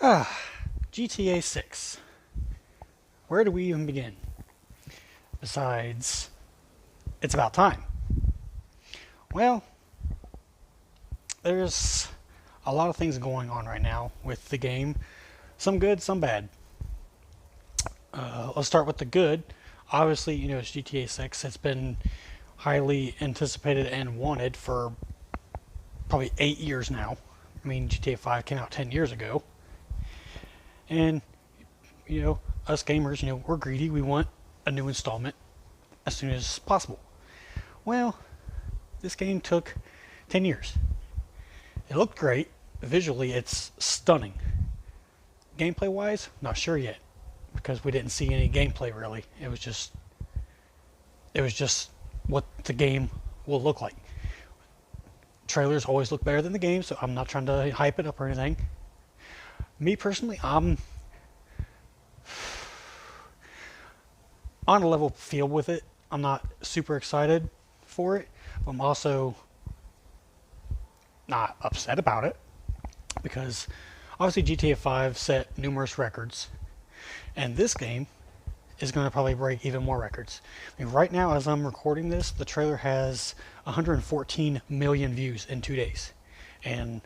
Ah, GTA 6. Where do we even begin? Besides, it's about time. Well, there's a lot of things going on right now with the game. Some good, some bad. Let's start with the good. Obviously, it's GTA 6. It's been highly anticipated and wanted for probably 8 years now. I mean, GTA 5 came out 10 years ago. And, us gamers, we're greedy. We want a new installment as soon as possible. Well, this game took 10 years. It looked great. Visually, it's stunning. Gameplay wise, not sure yet because we didn't see any gameplay really. It was just what the game will look like. Trailers always look better than the game, so I'm not trying to hype it up or anything. Me personally, I'm on a level field with it. I'm not super excited for it, but I'm also not upset about it because obviously GTA 5 set numerous records, and this game is going to probably break even more records. I mean, right now, as I'm recording this, the trailer has 114 million views in 2 days, and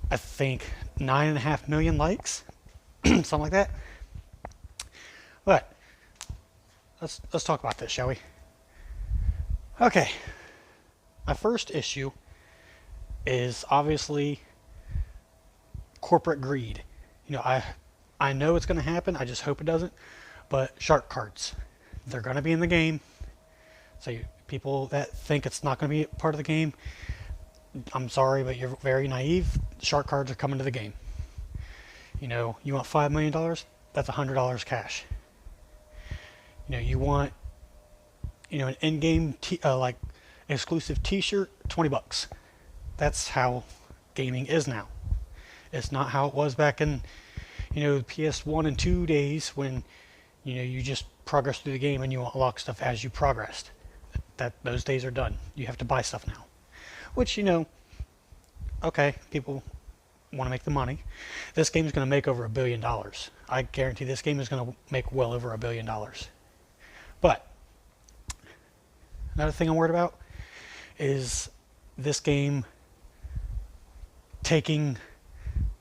I think 9.5 million likes, something like that. But let's talk about this, shall we? Okay, my first issue is obviously corporate greed. I know it's going to happen. I just hope it doesn't. But shark cards, they're going to be in the game. So people that think it's not going to be part of the game, I'm sorry, but you're very naive. Shark cards are coming to the game. You want $5 million? That's $100 cash. You want, an in-game like exclusive T-shirt, $20. That's how gaming is now. It's not how it was back in, PS1 and 2 days when, you just progress through the game and you unlock stuff as you progressed. Those days are done. You have to buy stuff now. Which, okay, people want to make the money. This game is going to make over $1 billion. I guarantee this game is going to make well over $1 billion. But another thing I'm worried about is this game taking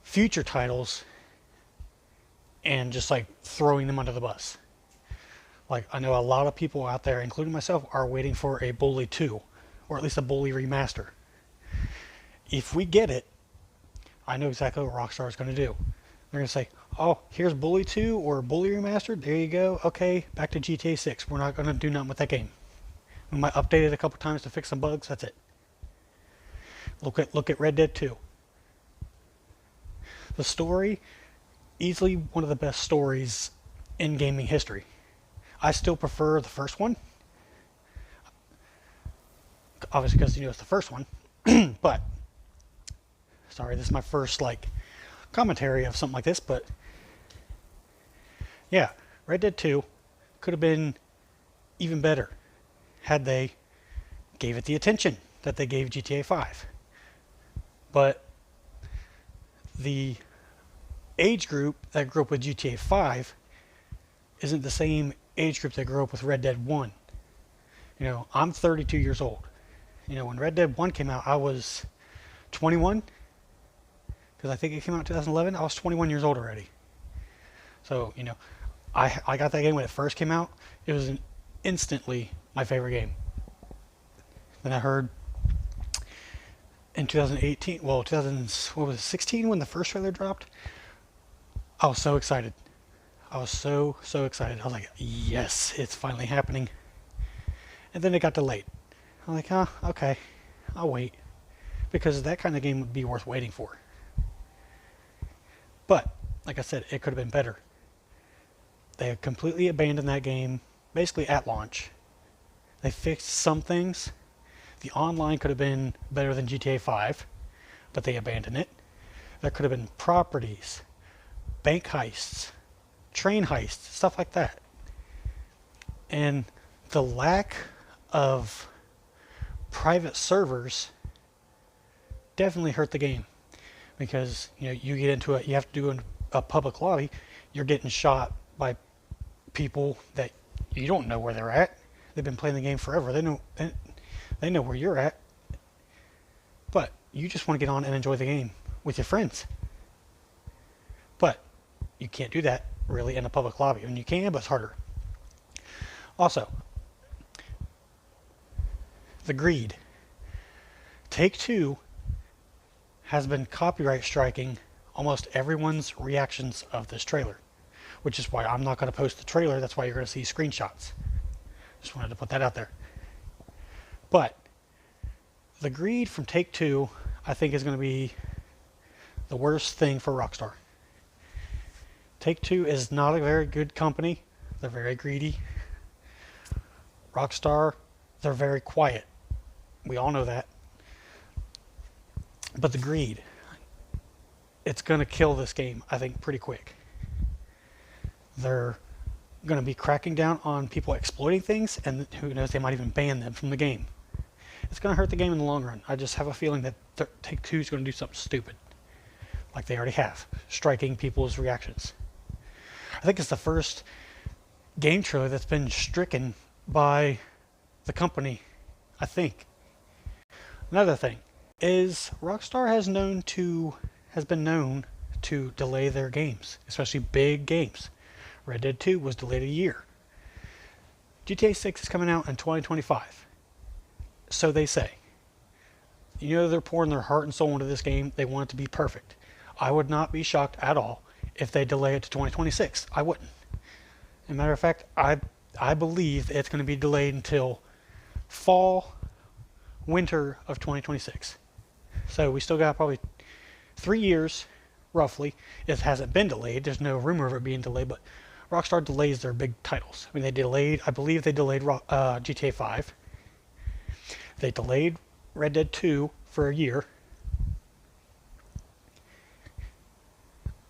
future titles and just like throwing them under the bus. Like, I know a lot of people out there, including myself, are waiting for a Bully 2, or at least a Bully remaster. If we get it, I know exactly what Rockstar is going to do. They're going to say, oh, here's Bully 2 or Bully Remastered. There you go. Okay, back to GTA 6. We're not going to do nothing with that game. We might update it a couple times to fix some bugs. That's it. Look at Red Dead 2. The story, easily one of the best stories in gaming history. I still prefer the first one. Obviously because it's the first one. But sorry, this is my first commentary of something like this, but yeah, Red Dead 2 could have been even better had they gave it the attention that they gave GTA 5. But the age group that grew up with GTA 5 isn't the same age group that grew up with Red Dead 1. I'm 32 years old. When Red Dead 1 came out, I was 21. Because I think it came out in 2011. I was 21 years old already. So, I got that game when it first came out. It was instantly my favorite game. Then I heard in 2018, well, 16 when the first trailer dropped, I was so excited. I was so excited. I was like, yes, it's finally happening. And then it got delayed. I'm like, okay, I'll wait. Because that kind of game would be worth waiting for. But, like I said, it could have been better. They have completely abandoned that game, basically at launch. They fixed some things. The online could have been better than GTA 5, but they abandoned it. There could have been properties, bank heists, train heists, stuff like that. And the lack of private servers definitely hurt the game because you get into it, you have to do a public lobby, you're getting shot by people that you don't know where they're at. They've been playing the game forever. They know where you're at. But you just want to get on and enjoy the game with your friends. But you can't do that really in a public lobby. I mean, you can, but it's harder. Also, the greed. Take-Two has been copyright striking almost everyone's reactions of this trailer, which is why I'm not going to post the trailer. That's why you're going to see screenshots. Just wanted to put that out there. But the greed from Take-Two, I think, is going to be the worst thing for Rockstar. Take-Two is not a very good company. They're very greedy. Rockstar, they're very quiet. We all know that. But the greed, it's going to kill this game, I think, pretty quick. They're going to be cracking down on people exploiting things, and who knows, they might even ban them from the game. It's going to hurt the game in the long run. I just have a feeling that Take-Two is going to do something stupid, like they already have, striking people's reactions. I think it's the first game trailer that's been stricken by the company, I think. Another thing is Rockstar has been known to delay their games, especially big games. Red Dead 2 was delayed a year. GTA 6 is coming out in 2025. So they say. You know, they're pouring their heart and soul into this game. They want it to be perfect. I would not be shocked at all if they delay it to 2026. I wouldn't. As a matter of fact, I believe it's going to be delayed until fall, winter of 2026. So we still got probably 3 years, roughly. It hasn't been delayed. There's no rumor of it being delayed, but Rockstar delays their big titles. I mean, I believe they delayed GTA 5. They delayed Red Dead 2 for a year.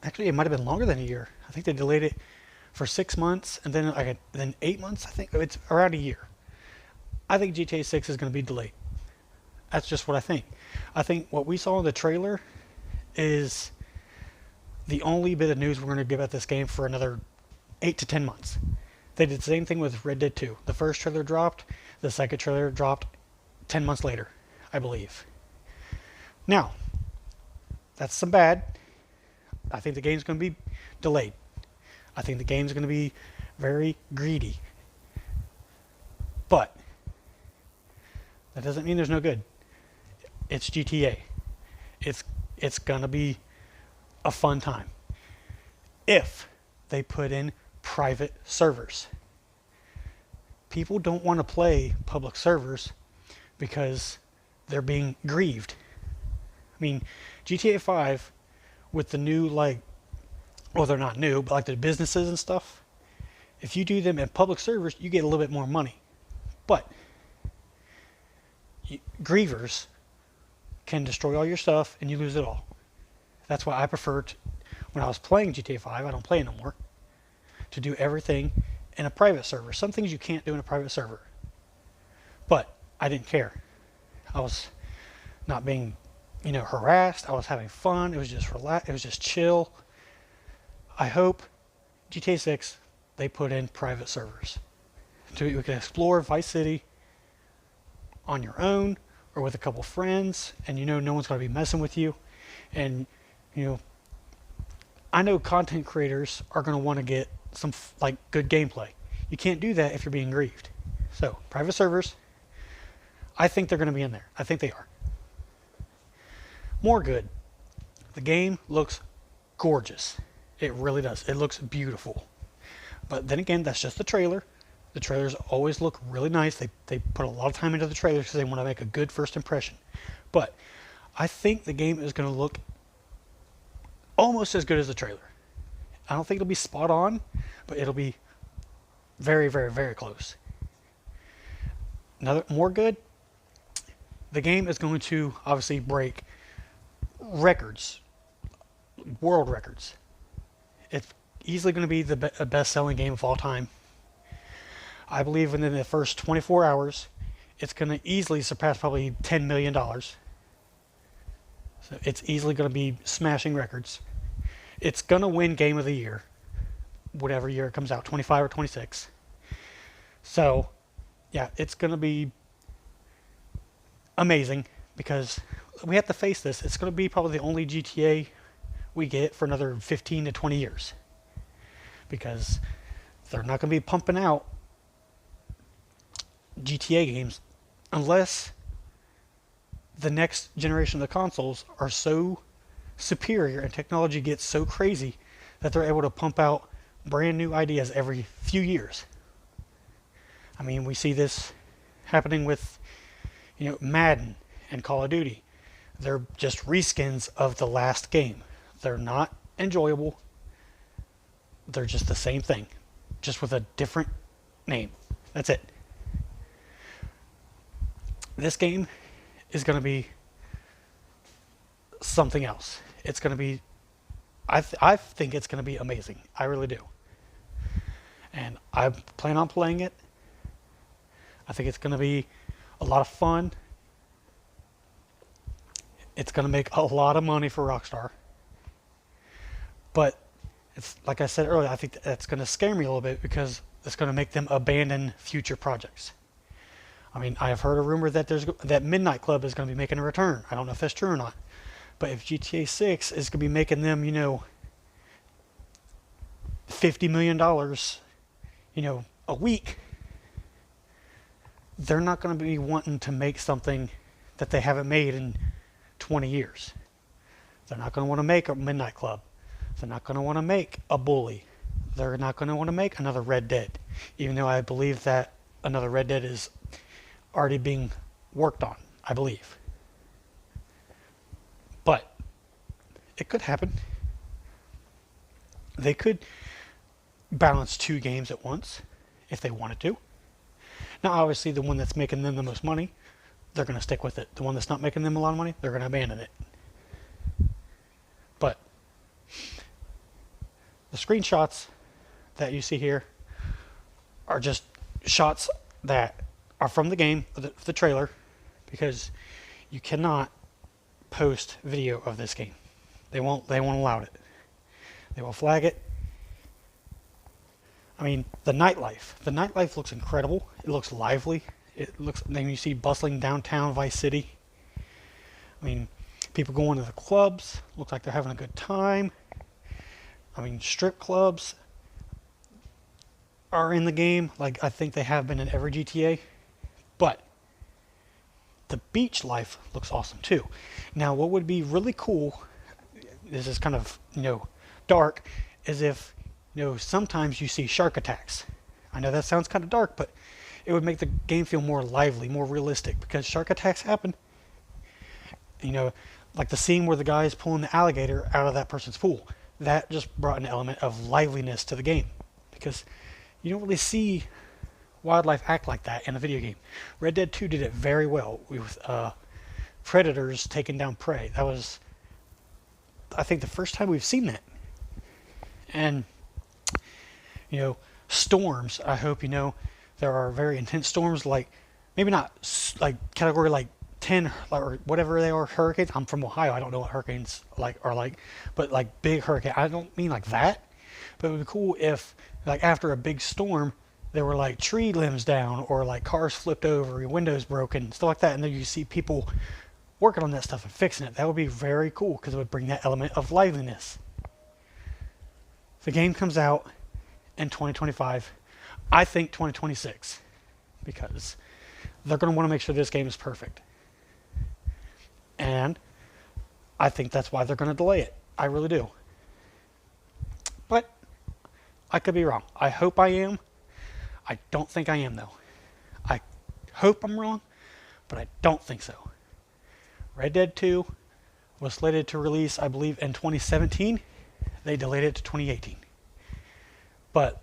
Actually, it might have been longer than a year. I think they delayed it for 6 months, and then 8 months. I think it's around a year. I think GTA 6 is going to be delayed. That's just what I think. I think what we saw in the trailer is the only bit of news we're going to give at this game for another 8 to 10 months. They did the same thing with Red Dead 2. The first trailer dropped. The second trailer dropped 10 months later, I believe. Now, that's some bad. I think the game's going to be delayed. I think the game's going to be very greedy. But that doesn't mean there's no good. It's GTA. It's going to be a fun time if they put in private servers. People don't want to play public servers because they're being grieved. I mean, GTA 5 with the new, well, they're not new, but like the businesses and stuff, if you do them in public servers, you get a little bit more money. But grievers can destroy all your stuff and you lose it all. That's why I preferred, when I was playing GTA 5, I don't play it no more, to do everything in a private server. Some things you can't do in a private server. But I didn't care. I was not being, harassed. I was having fun. It was just relax. It was just chill. I hope GTA 6, they put in private servers. So you can explore Vice City on your own or with a couple friends, and no one's going to be messing with you. And, I know content creators are going to want to get some good gameplay. You can't do that if you're being grieved. So, private servers, I think they're going to be in there. I think they are. More good. The game looks gorgeous. It really does. It looks beautiful. But then again, that's just the trailer. The trailers always look really nice. They put a lot of time into the trailers because they want to make a good first impression. But I think the game is going to look almost as good as the trailer. I don't think it'll be spot on, but it'll be very, very, very close. More good. The game is going to obviously break records, world records. It's easily going to be the best-selling game of all time. I believe within the first 24 hours, it's going to easily surpass probably $10 million. So it's easily going to be smashing records. It's going to win Game of the Year, whatever year it comes out, 25 or 26. So, yeah, it's going to be amazing because we have to face this. It's going to be probably the only GTA we get for another 15 to 20 years because they're not going to be pumping out GTA games unless the next generation of the consoles are so superior and technology gets so crazy that they're able to pump out brand new ideas every few years. I mean, we see this happening with, Madden and Call of Duty. They're just reskins of the last game. They're not enjoyable. They're just the same thing, just with a different name. That's it. This game is going to be something else. It's going to be, I think it's going to be amazing. I really do. And I plan on playing it. I think it's going to be a lot of fun. It's going to make a lot of money for Rockstar. But it's like I said earlier, I think that's going to scare me a little bit because it's going to make them abandon future projects. I mean, I have heard a rumor that that Midnight Club is going to be making a return. I don't know if that's true or not. But if GTA 6 is going to be making them, $50 million, a week, they're not going to be wanting to make something that they haven't made in 20 years. They're not going to want to make a Midnight Club. They're not going to want to make a Bully. They're not going to want to make another Red Dead, even though I believe that another Red Dead is already being worked on, I believe. But it could happen. They could balance two games at once if they wanted to. Now, obviously, the one that's making them the most money, they're going to stick with it. The one that's not making them a lot of money, they're going to abandon it. But the screenshots that you see here are just shots that are from the game, the trailer, because you cannot post video of this game. They won't allow it. They will flag it. I mean, the nightlife looks incredible. It looks lively. Then you see bustling downtown Vice City. I mean, people going to the clubs. Looks like they're having a good time. I mean, strip clubs are in the game, like I think they have been in every GTA. But the beach life looks awesome too. Now, what would be really cool, this is kind of, dark, is if, sometimes you see shark attacks. I know that sounds kind of dark, but it would make the game feel more lively, more realistic, because shark attacks happen. Like the scene where the guy is pulling the alligator out of that person's pool. That just brought an element of liveliness to the game, because you don't really see wildlife act like that in a video game. Red Dead 2 did it very well with predators taking down prey. That was, I think, the first time we've seen that. And, storms, I hope there are very intense storms, like, maybe not like category like 10 or whatever they are, hurricanes. I'm from Ohio, I don't know what hurricanes are like, but like big hurricane, I don't mean like that, but it would be cool if, like, after a big storm, there were like tree limbs down, or like cars flipped over, windows broken, stuff like that, and then you see people working on that stuff and fixing it. That would be very cool because it would bring that element of liveliness. The game comes out in 2025. I think 2026, because they're going to want to make sure this game is perfect. And I think that's why they're going to delay it. I really do. But I could be wrong. I hope I am. I don't think I am, though. I hope I'm wrong, but I don't think so. Red Dead 2 was slated to release, I believe, in 2017. They delayed it to 2018. But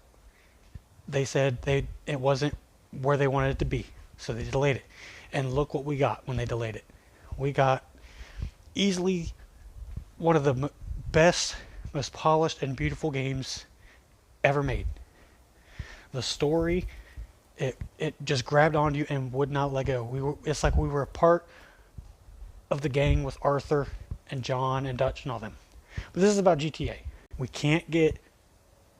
they said it wasn't where they wanted it to be, so they delayed it. And look what we got when they delayed it. We got easily one of the best, most polished and beautiful games ever made. The story, it just grabbed onto you and would not let go. It's like we were a part of the gang with Arthur and John and Dutch and all them. But this is about GTA. We can't get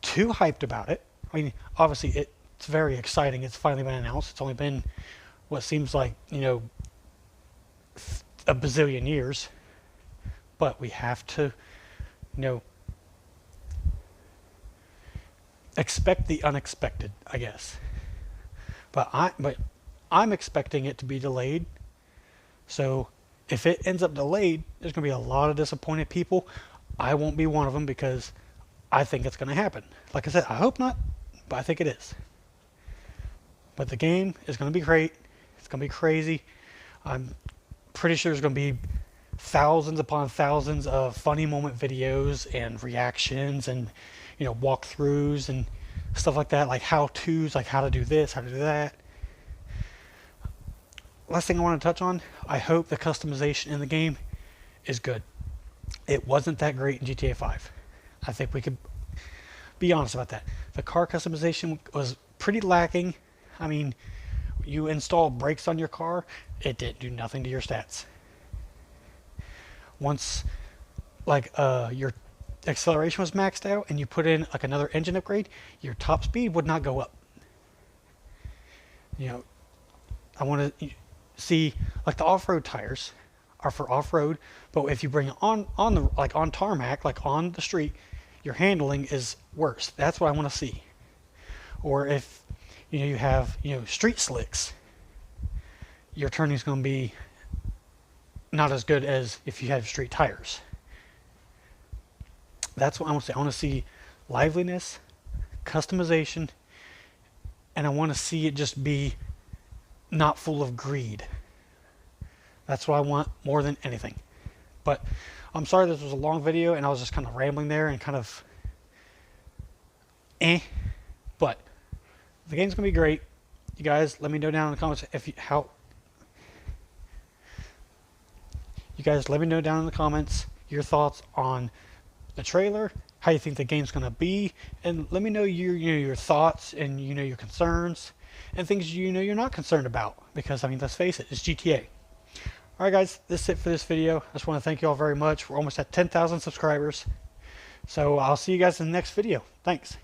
too hyped about it. I mean, obviously it's very exciting. It's finally been announced. It's only been what seems like, a bazillion years. But we have to, expect the unexpected, I guess. But I'm expecting it to be delayed. So if it ends up delayed, there's going to be a lot of disappointed people. I won't be one of them because I think it's going to happen. Like I said, I hope not, but I think it is. But the game is going to be great. It's going to be crazy. I'm pretty sure there's going to be thousands upon thousands of funny moment videos and reactions and walkthroughs and stuff like that, like how-tos, like how to do this, how to do that. Last thing I want to touch on, I hope the customization in the game is good. It wasn't that great in GTA 5. I think we could be honest about that. The car customization was pretty lacking. I mean, you install brakes on your car, it didn't do nothing to your stats. Once your acceleration was maxed out and you put in like another engine upgrade, your top speed would not go up. I want to see, like, the off-road tires are for off-road, but if you bring it on tarmac, like on the street, your handling is worse. That's what I want to see. Or if you have street slicks, your turning is going to be not as good as if you have street tires. That's what I want to see. I want to see liveliness, customization, and I want to see it just be not full of greed. That's what I want more than anything. But I'm sorry this was a long video and I was just kind of rambling there and kind of but the game's gonna be great. You guys let me know down in the comments your thoughts on the trailer, how you think the game's gonna be, and let me know your thoughts and your concerns and things you're not concerned about, because I mean, let's face it, it's GTA. Alright guys, this is it for this video. I just want to thank you all very much. We're almost at 10,000 subscribers. So I'll see you guys in the next video. Thanks.